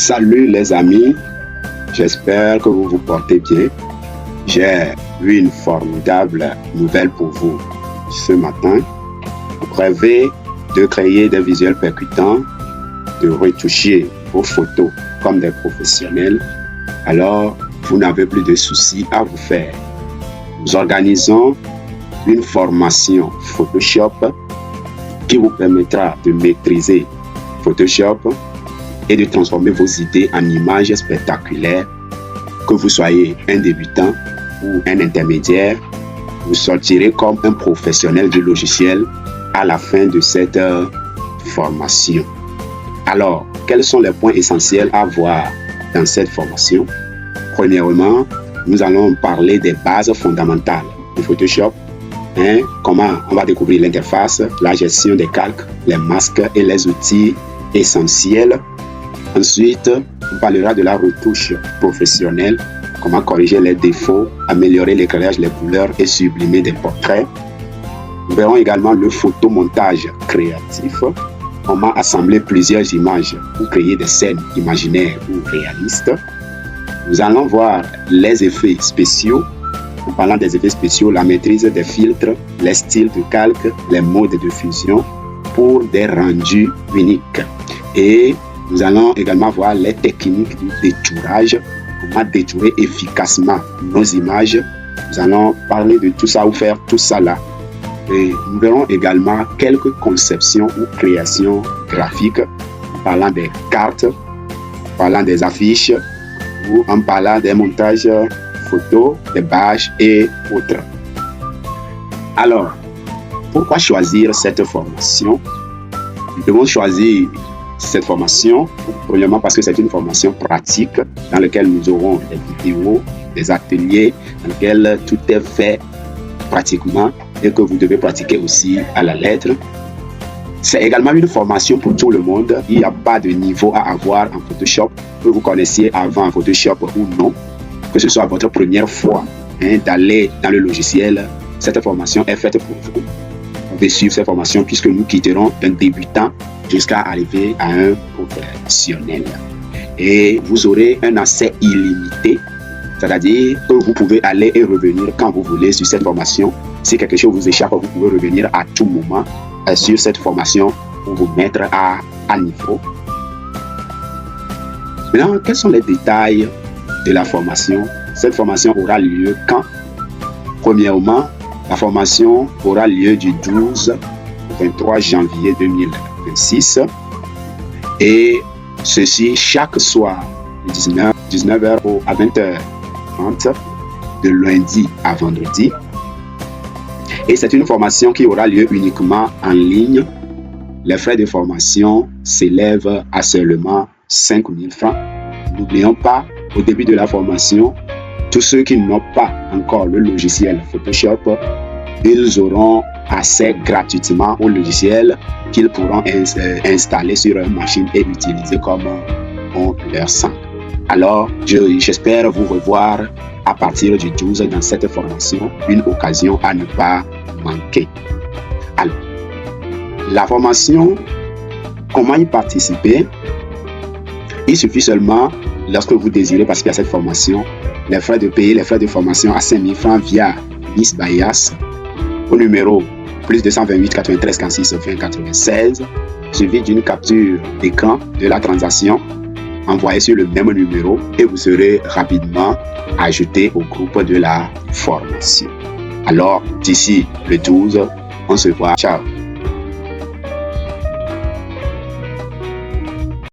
Salut les amis, j'espère que vous vous portez bien. J'ai une formidable nouvelle pour vous ce matin. Vous rêvez de créer des visuels percutants, de retoucher vos photos comme des professionnels, alors vous n'avez plus de soucis à vous faire. Nous organisons une formation Photoshop qui vous permettra de maîtriser Photoshop et de transformer vos idées en images spectaculaires. Que vous soyez un débutant ou un intermédiaire, vous sortirez comme un professionnel du logiciel à la fin de cette formation. Alors, quels sont les points essentiels à voir dans cette formation? Premièrement, nous allons parler des bases fondamentales de Photoshop. Comment on va découvrir l'interface, la gestion des calques, les masques et les outils essentiels. Ensuite, on parlera de la retouche professionnelle, comment corriger les défauts, améliorer l'éclairage, les couleurs et sublimer des portraits. Nous verrons également le photomontage créatif, comment assembler plusieurs images pour créer des scènes imaginaires ou réalistes. Nous allons voir les effets spéciaux. En parlant des effets spéciaux, la maîtrise des filtres, les styles de calque, les modes de fusion pour des rendus uniques. Et nous allons également voir les techniques du détourage, comment détourer efficacement nos images. Nous allons parler de tout ça ou faire tout ça là. Et nous verrons également quelques conceptions ou créations graphiques en parlant des cartes, en parlant des affiches ou en parlant des montages photos, des badges et autres. Alors, pourquoi choisir cette formation? Nous devons choisir cette formation, premièrement parce que c'est une formation pratique dans laquelle nous aurons des vidéos, des ateliers, dans lesquels tout est fait pratiquement et que vous devez pratiquer aussi à la lettre. C'est également une formation pour tout le monde. Il n'y a pas de niveau à avoir en Photoshop, que vous connaissiez avant Photoshop ou non, que ce soit votre première fois d'aller dans le logiciel. Cette formation est faite pour vous. Vous pouvez suivre cette formation puisque nous quitterons d'un débutant jusqu'à arriver à un professionnel. Et vous aurez un accès illimité, c'est-à-dire que vous pouvez aller et revenir quand vous voulez sur cette formation. Si quelque chose vous échappe, vous pouvez revenir à tout moment sur cette formation pour vous mettre à niveau. Maintenant, quels sont les détails de la formation? Cette formation aura lieu quand? Premièrement, la formation aura lieu du 12 au 23 janvier 2026 et ceci chaque soir de 19h à 20h30 de lundi à vendredi. Et c'est une formation qui aura lieu uniquement en ligne. Les frais de formation s'élèvent à seulement 5 000 francs. N'oublions pas, au début de la formation, tous ceux qui n'ont pas encore le logiciel Photoshop, ils auront accès gratuitement au logiciel qu'ils pourront installer sur leur machine et utiliser comme on leur semble. Alors, j'espère vous revoir à partir du 12 dans cette formation, une occasion à ne pas manquer. Alors, la formation, comment y participer? Il suffit seulement, lorsque vous désirez participer à cette formation, les frais de payer les frais de formation à 5 000 francs via Miss Bayas au numéro plus 228 93 46 20 96, suivi d'une capture d'écran de la transaction envoyée sur le même numéro et vous serez rapidement ajouté au groupe de la formation. Alors, d'ici le 12, on se voit. Ciao!